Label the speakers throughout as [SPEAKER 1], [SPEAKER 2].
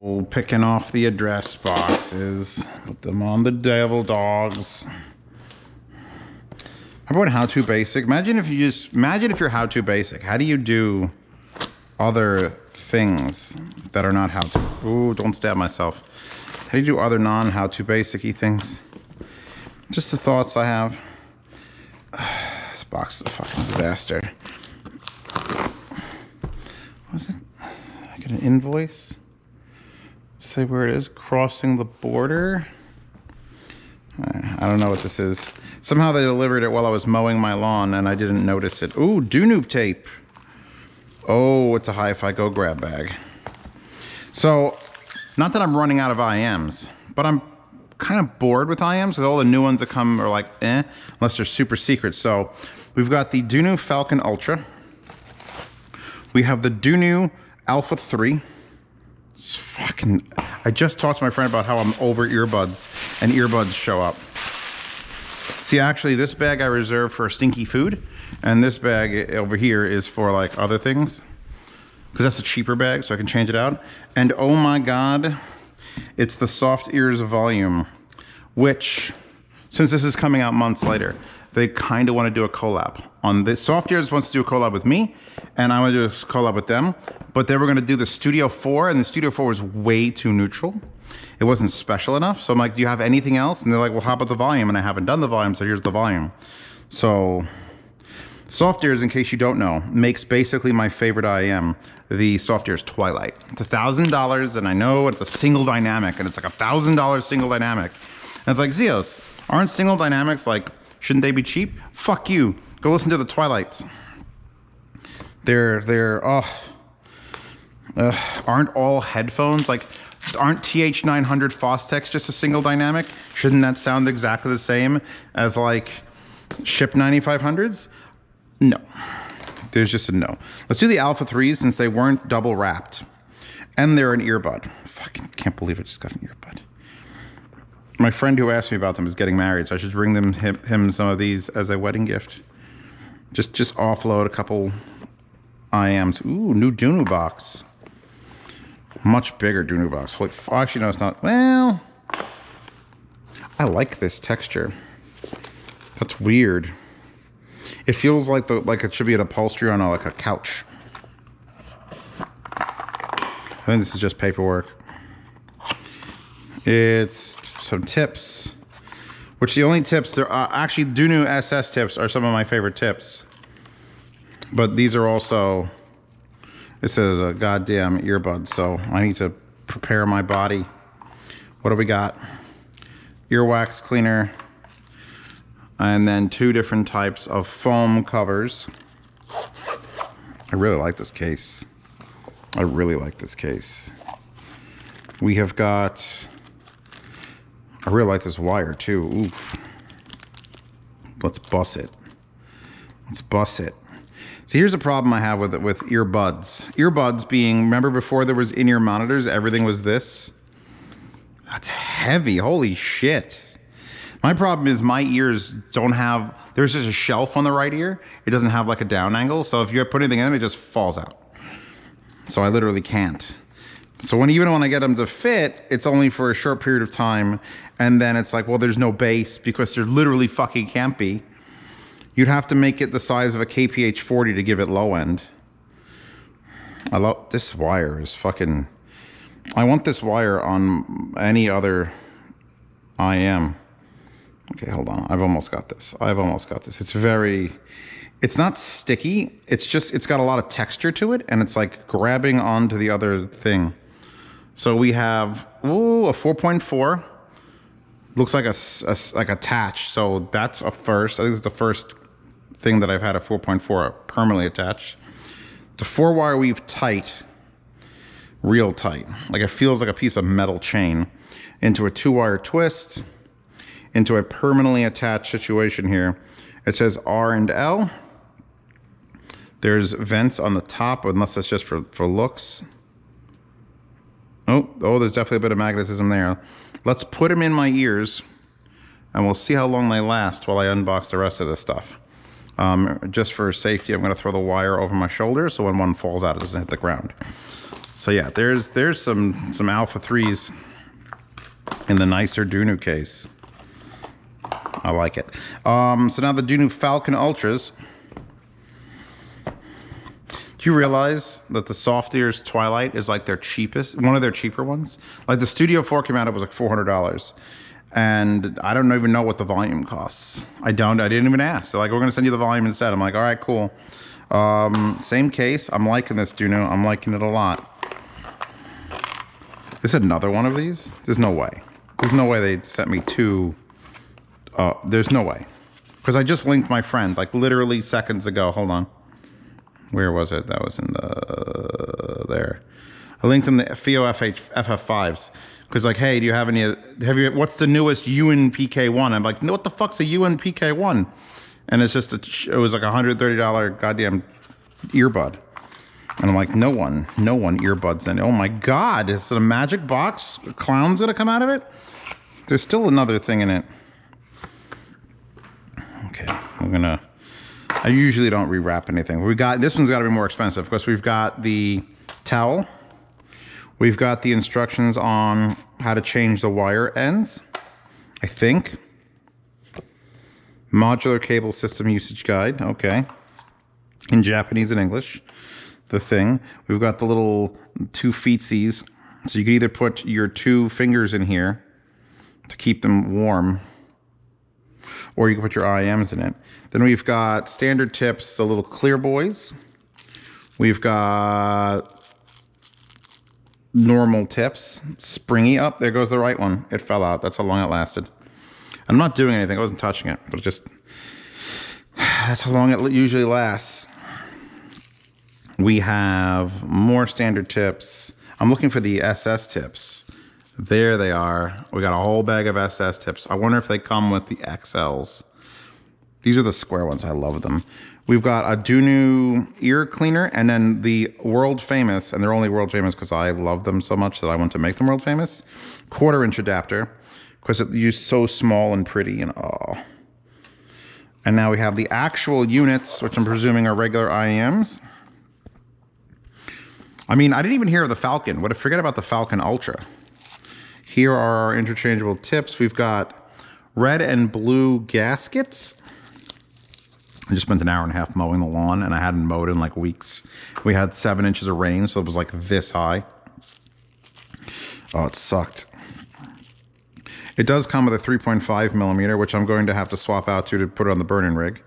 [SPEAKER 1] Oh, picking off the address boxes. Put them on the devil dogs. How about how to basic? Imagine if you're how to basic. How do you do other things that are not how to? Ooh, don't stab myself. How do you do other non-how to basic-y things? Just the thoughts I have. This box is a fucking disaster. What is it? I get an invoice. Say where it is. Crossing the border. I don't know what this is. Somehow they delivered it while I was mowing my lawn and I didn't notice it. Ooh, Doo-Noob tape. Oh, it's a Hi-Fi Go grab bag. So, not that I'm running out of IMs, but I'm kind of bored with IMs because all the new ones that come are like, unless they're super secret. So, we've got the Doo-Noob Falcon Ultra. We have the Doo-Noob Alpha 3. It's fucking... I just talked to my friend about how I'm over earbuds, and earbuds show up. See, actually, this bag I reserved for stinky food, and this bag over here is for, like, other things. Because that's a cheaper bag, so I can change it out. And, oh my god, it's the Softears volume, which, since this is coming out months later, they kind of want to do a collab. On this, Softears wants to do a collab with me, and I want to do a collab with them. But they were going to do the Studio 4, and the Studio 4 was way too neutral. It wasn't special enough. So I'm like, do you have anything else? And they're like, well, how about the volume? And I haven't done the volume, so here's the volume. So Softears, in case you don't know, makes basically my favorite IM, the Softears Twilight. It's $1,000, and I know it's a single dynamic, and it's like $1,000 single dynamic. And it's like, Zeos, aren't single dynamics like, shouldn't they be cheap? Fuck you. Go listen to the Twilights. Aren't all headphones, like, aren't TH900 Fostex just a single dynamic? Shouldn't that sound exactly the same as, like, Ship 9500s? No. There's just a no. Let's do the Alpha 3s since they weren't double wrapped. And they're an earbud. Fucking can't believe I just got an earbud. My friend who asked me about them is getting married, so I should bring him some of these as a wedding gift. Just offload a couple IMs. Ooh, new Doo-Noob box. Much bigger Doo-Noob box. Holy actually, no, it's not. Well, I like this texture. That's weird. It feels like it should be an upholstery on like a couch. I think this is just paperwork. It's some tips, which the only tips there are actually Doo-Noob SS tips are some of my favorite tips. But these are also, this is a goddamn earbud, so I need to prepare my body. What do we got? Earwax cleaner, and then 2 different types of foam covers. I really like this case. I really like this case. We have got, I really like this wire too. Oof. Let's bust it. Let's bust it. So here's a problem I have with earbuds. Earbuds being, remember before there was in-ear monitors, everything was this? That's heavy, holy shit. My problem is my ears don't have, there's just a shelf on the right ear. It doesn't have like a down angle. So if you put anything in it just falls out. So I literally can't. So even when I get them to fit, it's only for a short period of time. And then it's like, well, there's no bass because there literally fucking can't be. You'd have to make it the size of a KPH40 to give it low end. I love, this wire is fucking, I want this wire on any other IM. Okay, hold on. I've almost got this. It's very, it's not sticky. It's just, it's got a lot of texture to it and it's like grabbing onto the other thing. So we have, ooh, a 4.4. Looks like like attached. So that's a first. I think it's the first thing that I've had a 4.4 permanently attached. The 4-wire weave tight, real tight. Like it feels like a piece of metal chain into a 2-wire twist, into a permanently attached situation here. It says R and L. There's vents on the top, unless that's just for looks. Oh, there's definitely a bit of magnetism there. Let's put them in my ears and we'll see how long they last while I unbox the rest of this stuff. Just for safety, I'm going to throw the wire over my shoulder so when one falls out, it doesn't hit the ground. So yeah, there's some Alpha 3s in the nicer Dunu case. I like it. So now the Dunu Falcon Ultras. Do you realize that the Softears Twilight is like their cheapest, one of their cheaper ones? Like the Studio 4 came out, it was like $400. And I don't even know what the volume costs. I didn't even ask. They're like, we're gonna send you the volume instead. I'm like, all right, cool. Same case, I'm liking this Dunu. I'm liking it a lot. Is another one of these? There's no way. There's no way they'd sent me two. There's no way. Because I just linked my friend, like literally seconds ago. Hold on. Where was it? That was in there. I linked in the FiiO FF5s. Because like, hey, do you have any, what's the newest UNPK1? I'm like, no, what the fuck's a UNPK1? And it's just, it was like $130 goddamn earbud. And I'm like, no one earbuds in it. Oh my God, is it a magic box? A clown's gonna come out of it? There's still another thing in it. Okay, I usually don't rewrap anything. This one's gotta be more expensive because we've got the towel. We've got the instructions on how to change the wire ends, I think. Modular cable system usage guide, okay. In Japanese and English. The thing. We've got the little 2 feetsies. So you can either put your 2 fingers in here to keep them warm, or you can put your IMs in it. Then we've got standard tips, the little clear boys. We've got normal tips, springy up. There goes the right one. It fell out. That's how long it lasted. I'm not doing anything. I wasn't touching it, but that's how long it usually lasts. We have more standard tips. I'm looking for the SS tips. There they are. We got a whole bag of SS tips. I wonder if they come with the XLs. These are the square ones. I love them. We've got a Dunu ear cleaner and then the world famous, and they're only world famous because I love them so much that I want to make them world famous, 1/4" adapter because it's used so small and pretty and oh. And now we have the actual units, which I'm presuming are regular IEMs. I mean, I didn't even hear of the Falcon. What? Forget about the Falcon Ultra. Here are our interchangeable tips. We've got red and blue gaskets. I just spent an hour and a half mowing the lawn, and I hadn't mowed in like weeks. We had 7 inches of rain, so it was like this high. Oh, it sucked. It does come with a 3.5 millimeter, which I'm going to have to swap out to put it on the burn-in rig.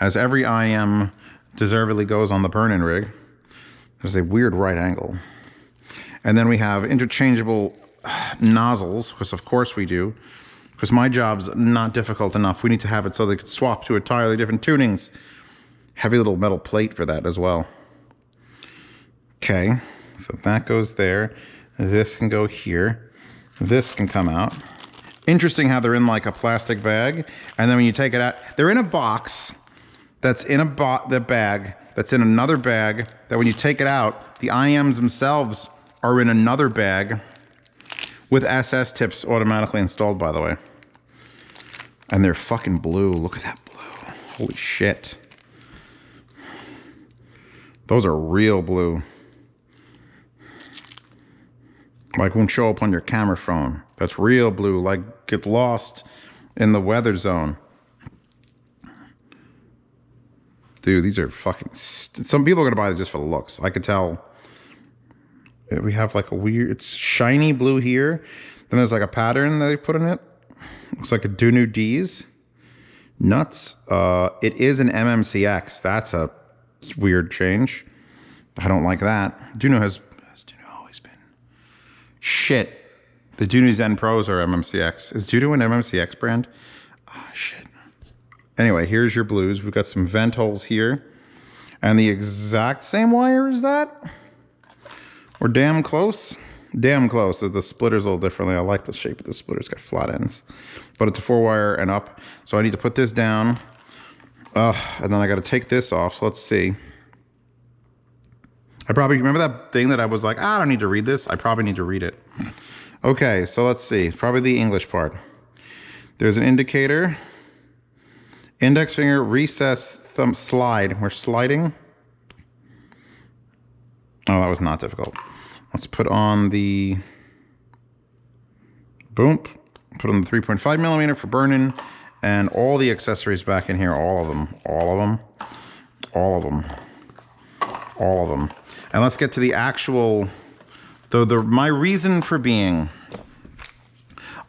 [SPEAKER 1] As every IM deservedly goes on the burn-in rig. There's a weird right angle. And then we have interchangeable nozzles, because of course we do. Because my job's not difficult enough. We need to have it so they could swap to entirely different tunings. Heavy little metal plate for that as well. Okay, so that goes there. This can go here. This can come out. Interesting how they're in like a plastic bag. And then when you take it out, they're in a box that's in the bag that's in another bag that when you take it out, the IMs themselves are in another bag with SS tips automatically installed, by the way. And they're fucking blue. Look at that blue. Holy shit. Those are real blue. Like won't show up on your camera phone. That's real blue. Like get lost in the weather zone. Dude, these are fucking... Some people are going to buy this just for the looks. I could tell. We have like a weird... It's shiny blue here. Then there's like a pattern that they put in it. Looks like a Dunu D's. Nuts. It is an MMCX. That's a weird change. I don't like that. Dunu has Dunu always been... Shit. The Dunu Zen Pros are MMCX. Is Dunu an MMCX brand? Ah, shit. Anyway, here's your blues. We've got some vent holes here. And the exact same wire as that. We're damn close. Damn close. The splitter's a little differently. I like the shape of the splitter. It's got flat ends. But it's a 4-wire and up. So I need to put this down. And then I got to take this off. So let's see. I probably remember that thing that I was like, I don't need to read this. I probably need to read it. Okay, so let's see. Probably the English part. There's an indicator. Index finger, recess, thumb, slide. We're sliding. Oh, that was not difficult. Let's put on the, boom, put on the 3.5 millimeter for burn-in, and all the accessories back in here, all of them, all of them, all of them, all of them. And let's get to the actual, my reason for being,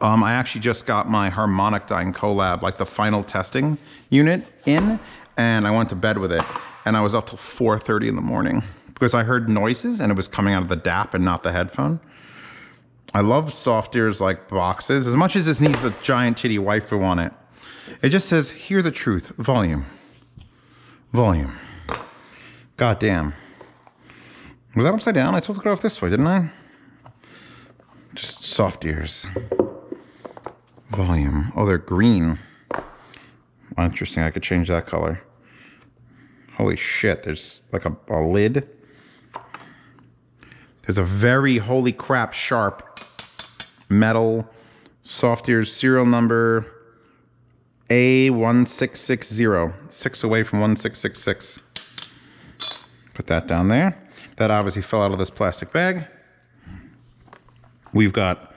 [SPEAKER 1] I actually just got my harmonic dyne collab, like the final testing unit in, and I went to bed with it, and I was up till 4:30 in the morning because I heard noises and it was coming out of the DAP and not the headphone. I love Softears like boxes. As much as this needs a giant titty waifu on it, it just says, hear the truth, volume. Volume. God damn. Was that upside down? I told it to go off this way, didn't I? Just Softears. Volume. Oh, they're green. Oh, interesting, I could change that color. Holy shit, there's like a lid. There's a very, holy crap, sharp metal Softears serial number A1660. 6 away from 1666. Put that down there. That obviously fell out of this plastic bag. We've got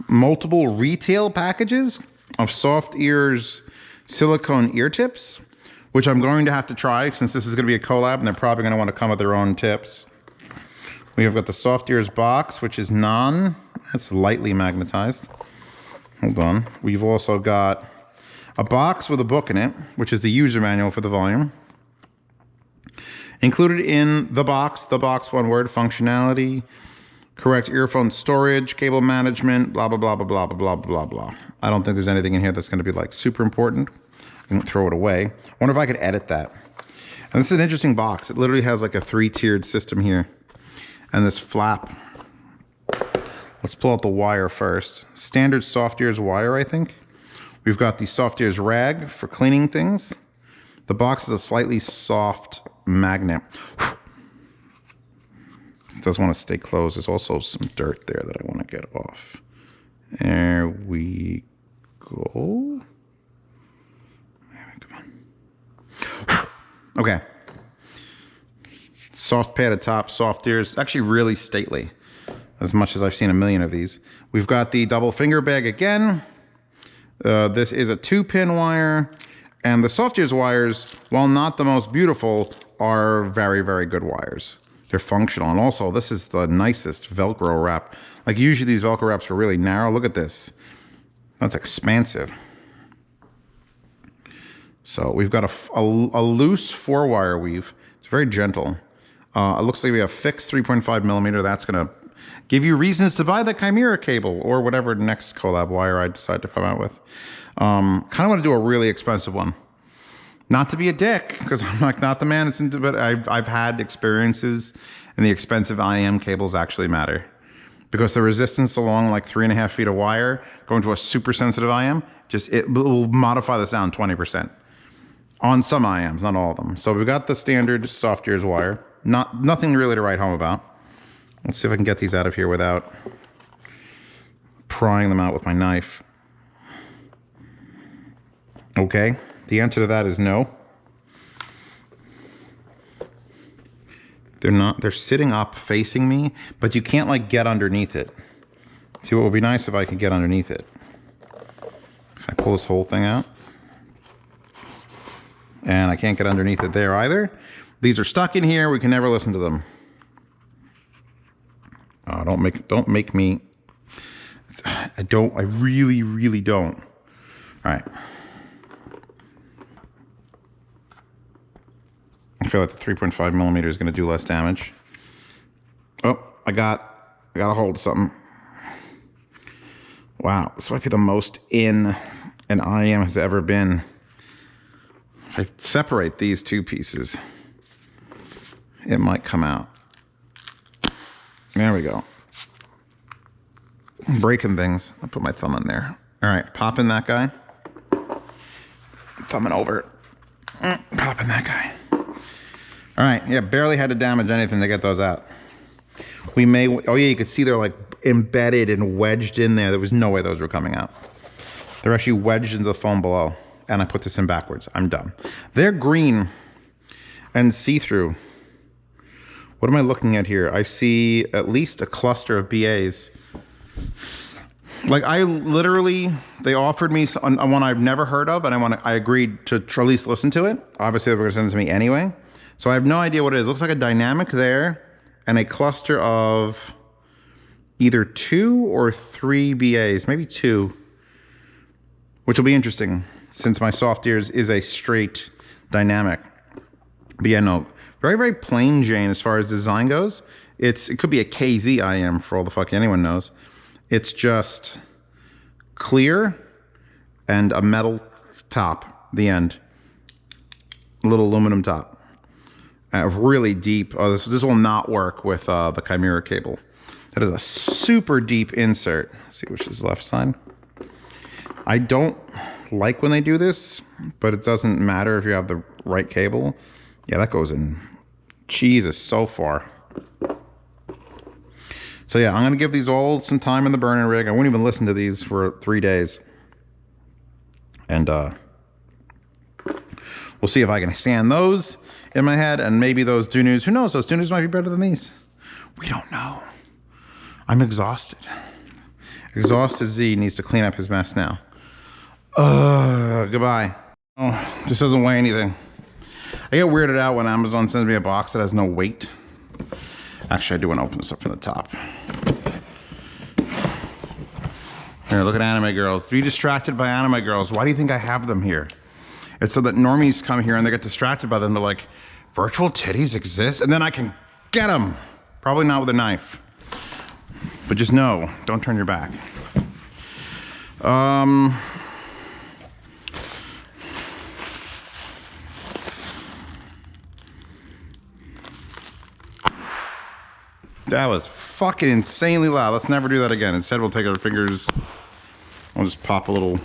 [SPEAKER 1] multiple retail packages of Softears silicone ear tips, which I'm going to have to try since this is going to be a collab and they're probably going to want to come with their own tips. We've got the Softears box, which is it's lightly magnetized. Hold on. We've also got a box with a book in it, which is the user manual for the volume. Included in the box, one word, functionality, correct earphone storage, cable management, blah, blah, blah, blah, blah, blah, blah, blah. I don't think there's anything in here that's going to be like super important. I can throw it away. Wonder if I could edit that. And this is an interesting box. It literally has like a 3-tiered system here. And this flap. Let's pull out the wire first. Standard Softears wire, I think. We've got the Softears rag for cleaning things. The box is a slightly soft magnet. It does want to stay closed. There's also some dirt there that I want to get off. There we go. Come on. Okay. Soft padded top, Softears. Actually really stately. As much as I've seen a million of these. We've got the double finger bag again. This is a 2-pin wire. And the Softears wires, while not the most beautiful, are very, very good wires. They're functional. And also, this is the nicest Velcro wrap. Like, usually these Velcro wraps are really narrow. Look at this. That's expansive. So, we've got a loose 4-wire weave. It's very gentle. It looks like we have fixed 3.5 millimeter. That's going to give you reasons to buy the Chimera cable or whatever next collab wire I decide to come out with. Kind of want to do a really expensive one. Not to be a dick, because I'm like not the man that's into, but I've had experiences and the expensive IM cables actually matter. Because the resistance along like 3.5 feet of wire going to a super sensitive IM, it will modify the sound 20%. On some IMs, not all of them. So we've got the standard Softears wire. Nothing really to write home about. Let's see if I can get these out of here without prying them out with my knife. Okay, the answer to that is no. They're sitting up facing me, but you can't like get underneath it. See, what would be nice if I could get underneath it. Can I pull this whole thing out? And I can't get underneath it there either. These are stuck in here, we can never listen to them. Oh, don't make me, I really, really don't. All right. I feel like the 3.5 millimeter is going to do less damage. Oh, I got a hold of something. Wow, this might be the most in an IM has ever been. If I separate these two pieces, it might come out. There we go. I'm breaking things. I'll put my thumb in there. All right, popping that guy. Thumbing over. Popping that guy. All right, yeah, barely had to damage anything to get those out. Oh yeah, you could see they're like embedded and wedged in there. There was no way those were coming out. They're actually wedged into the foam below. And I put this in backwards. I'm done. They're green and see-through, What am I looking at here? I see at least a cluster of BAs. Like I literally, they offered me one I've never heard of, and I agreed to at least listen to it. Obviously, they were gonna send it to me anyway. So I have no idea what it is. It looks like a dynamic there and a cluster of either 2 or 3 BAs, maybe 2, which will be interesting since my Softears is a straight dynamic. But yeah, no, very, very plain Jane as far as design goes. It could be a KZIM for all the fuck anyone knows. It's just clear and a metal top, the end. A little aluminum top. Really deep. Oh, this will not work with the Chimera cable. That is a super deep insert. Let's see which is left side. I don't like when they do this, but it doesn't matter if you have the right cable. Yeah, that goes in. Jesus, so far. So yeah, I'm gonna give these all some time in the burning rig. I won't even listen to these for 3 days. And we'll see if I can stand those in my head, and maybe those Dunus. Who knows? Those Dunus might be better than these. We don't know. I'm exhausted. Exhausted Z needs to clean up his mess now. Goodbye. Oh, this doesn't weigh anything. I get weirded out when Amazon sends me a box that has no weight. Actually, I do want to open this up from the top. Here, look at anime girls. Be distracted by anime girls. Why do you think I have them here? It's so that normies come here and they get distracted by them. They're like, virtual titties exist? And then I can get them. Probably not with a knife. But just know, don't turn your back. That was fucking insanely loud. Let's never do that again. Instead, we'll take our fingers. I'll just pop a little.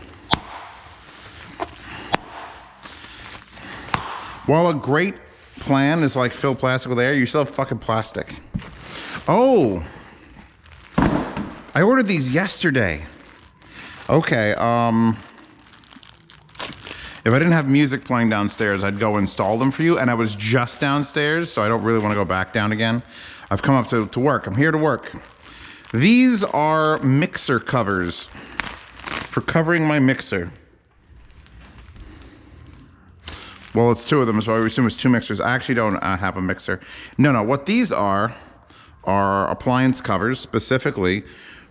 [SPEAKER 1] While a great plan is like fill plastic with air, you still have fucking plastic. Oh, I ordered these yesterday. Okay, if I didn't have music playing downstairs, I'd go install them for you, and I was just downstairs, so I don't really want to go back down again. I've come up to work. I'm here to work. These are mixer covers for covering my mixer. Well, it's 2 of them, so I assume it's 2 mixers. I actually don't have a mixer. No, what these are appliance covers specifically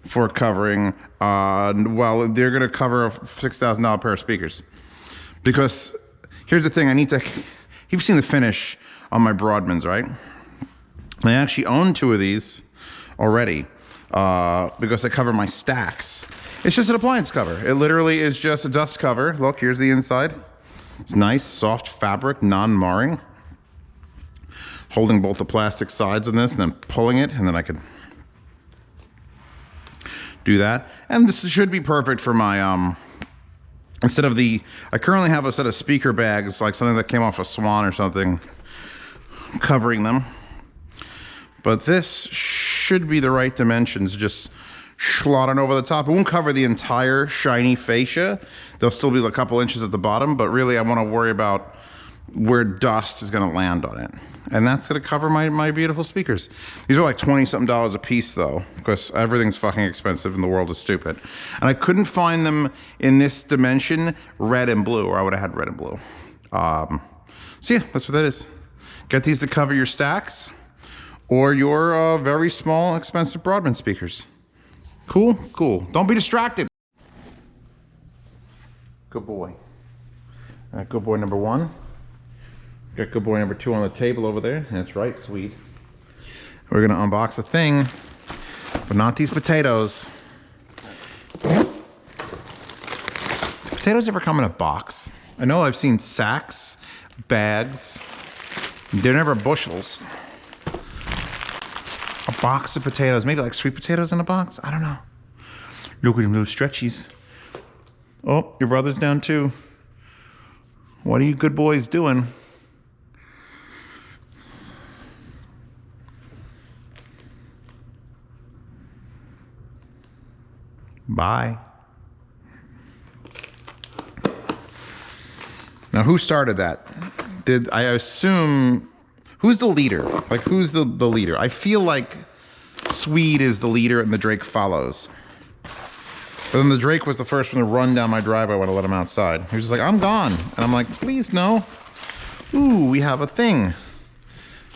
[SPEAKER 1] for covering, well, they're gonna cover a $6,000 pair of speakers. Because here's the thing, you've seen the finish on my Broadmans, right? I actually own 2 of these already because they cover my stacks. It's just an appliance cover. It literally is just a dust cover. Look, here's the inside. It's nice, soft fabric, non-marring. Holding both the plastic sides of this and then pulling it, and then I could do that. And this should be perfect for my, instead of I currently have a set of speaker bags, like something that came off a Swan or something, covering them. But this should be the right dimensions, just slotting over the top. It won't cover the entire shiny fascia. There'll still be a couple inches at the bottom, but really I want to worry about where dust is going to land on it. And that's going to cover my beautiful speakers. These are like 20-something dollars a piece though, because everything's fucking expensive and the world is stupid. And I couldn't find them in this dimension, red and blue, or I would have had red and blue. So yeah, that's what that is. Get these to cover your stacks or your very small, expensive Broadband speakers. Cool? Cool. Don't be distracted. Good boy. Good boy number 1. Got good boy number 2 on the table over there. That's right, sweet. We're gonna unbox the thing, but not these potatoes. Do potatoes ever come in a box? I know I've seen sacks, bags. They're never bushels. A box of potatoes, maybe like sweet potatoes in a box? I don't know. Look at them little stretchies. Oh, your brother's down too. What are you good boys doing? Bye. Now, who started that? I assume, Who's the leader? Like, who's the leader? I feel like Swede is the leader and the Drake follows. But then the Drake was the first one to run down my driveway when I let him outside. He was just like, I'm gone. And I'm like, please, no. Ooh, we have a thing.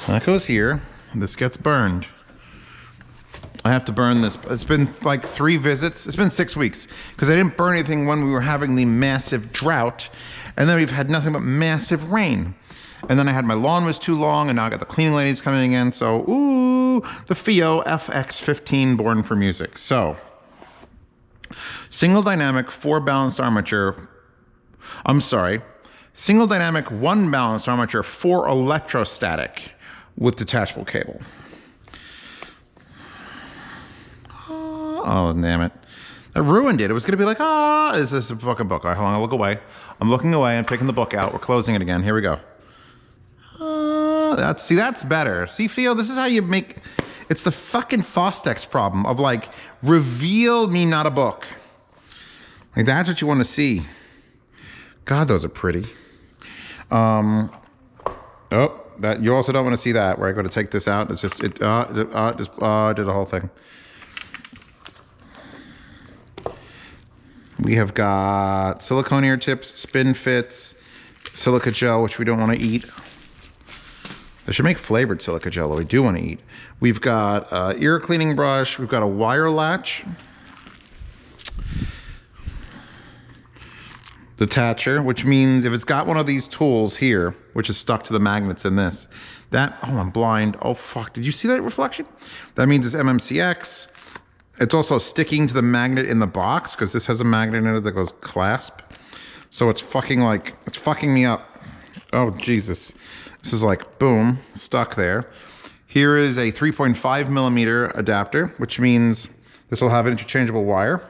[SPEAKER 1] That goes here. This gets burned. I have to burn this. It's been like 3 visits. It's been 6 weeks because I didn't burn anything when we were having the massive drought. And then we've had nothing but massive rain. And then I had my lawn was too long, and now I got the cleaning ladies coming in. So, ooh, the FiiO FX15 born for music. So, single dynamic 4 balanced armature. I'm sorry. Single dynamic 1 balanced armature 4 electrostatic with detachable cable. Oh, damn it. I ruined it. It was going to be like, is this a fucking book? All right, hold on, I'll look away. I'm looking away. I'm taking the book out. We're closing it again. Here we go. That's better. See, FiiO, this is how you make... It's the fucking Fostex problem of like, reveal me not a book. Like, that's what you want to see. God, those are pretty. Oh, that you also don't want to see that where I go to take this out. It's just, did the whole thing. We have got silicone ear tips, spin fits, silica gel, which we don't want to eat. They should make flavored silica gel that we do want to eat. We've got ear cleaning brush. We've got a wire latch. Detacher, which means if it's got one of these tools here, which is stuck to the magnets in this, oh, I'm blind. Oh, fuck. Did you see that reflection? That means it's MMCX. It's also sticking to the magnet in the box because this has a magnet in it that goes clasp. So it's fucking me up. Oh, Jesus. This is like, boom, stuck there. Here is a 3.5 millimeter adapter, which means this will have an interchangeable wire.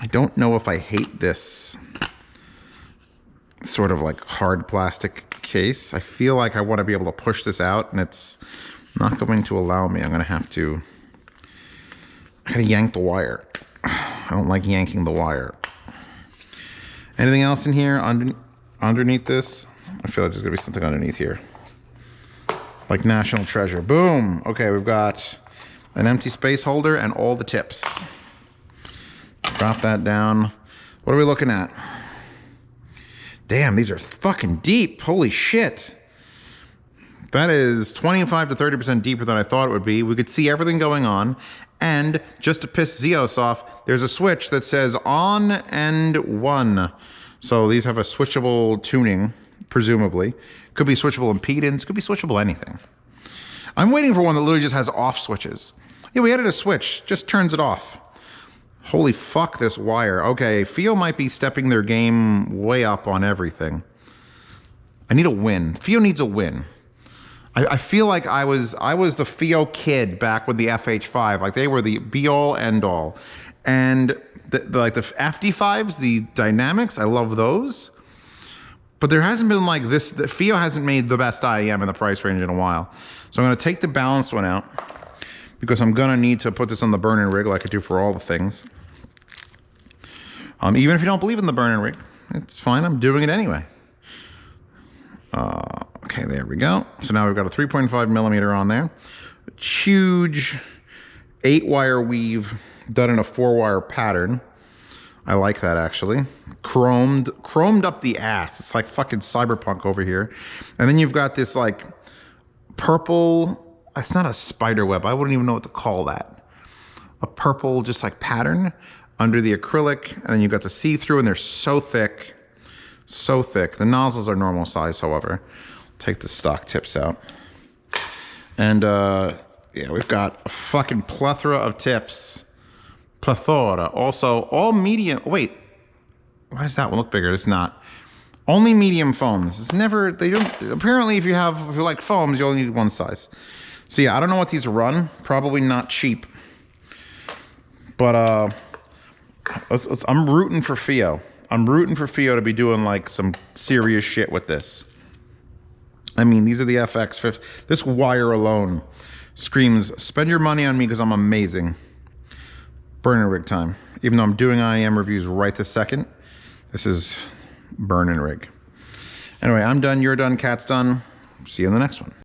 [SPEAKER 1] I don't know if I hate this sort of like hard plastic case. I feel like I want to be able to push this out, and it's not going to allow me. I gotta yank the wire. I don't like yanking the wire. Anything else in here underneath this? I feel like there's gonna be something underneath here. Like National Treasure. Boom! Okay, we've got an empty space holder and all the tips. Drop that down. What are we looking at? Damn, these are fucking deep. Holy shit. That is 25 to 30% deeper than I thought it would be. We could see everything going on. And just to piss Zeos off, there's a switch that says on and 1. So these have a switchable tuning, presumably. Could be switchable impedance, could be switchable anything. I'm waiting for one that literally just has off switches. Yeah, we added a switch, just turns it off. Holy fuck, this wire. Okay, FiiO might be stepping their game way up on everything. I need a win. FiiO needs a win. I feel like I was the FiiO kid back with the FH5. Like, they were the be-all, end-all. And the FD5s, the dynamics, I love those. But there hasn't been like this. FiiO hasn't made the best IEM in the price range in a while. So I'm going to take the balanced one out because I'm going to need to put this on the burn-in rig like I do for all the things. Even if you don't believe in the burn-in rig, it's fine. I'm doing it anyway. Okay, there we go. So now we've got a 3.5 millimeter on there. Huge 8-wire weave done in a 4-wire pattern. I like that, actually. Chromed up the ass. It's like fucking cyberpunk over here. And then you've got this like purple, it's not a spider web. I wouldn't even know what to call that. A purple just like pattern under the acrylic. And then you've got the see-through, and they're so thick. So thick. The nozzles are normal size, however. Take the stock tips out. And yeah, we've got a fucking plethora of tips. Plethora. Also, all medium. Wait, why does that one look bigger? It's not. Only medium foams. It's never. They don't. Apparently, if you like foams, you only need one size. So yeah, I don't know what these run. Probably not cheap. But I'm rooting for FiiO. I'm rooting for FiiO to be doing like some serious shit with this. I mean, these are the FX15. This wire alone screams, spend your money on me because I'm amazing. Burn-in rig time. Even though I'm doing IEM reviews right this second, this is burn-in rig. Anyway, I'm done, you're done, Cat's done. See you in the next one.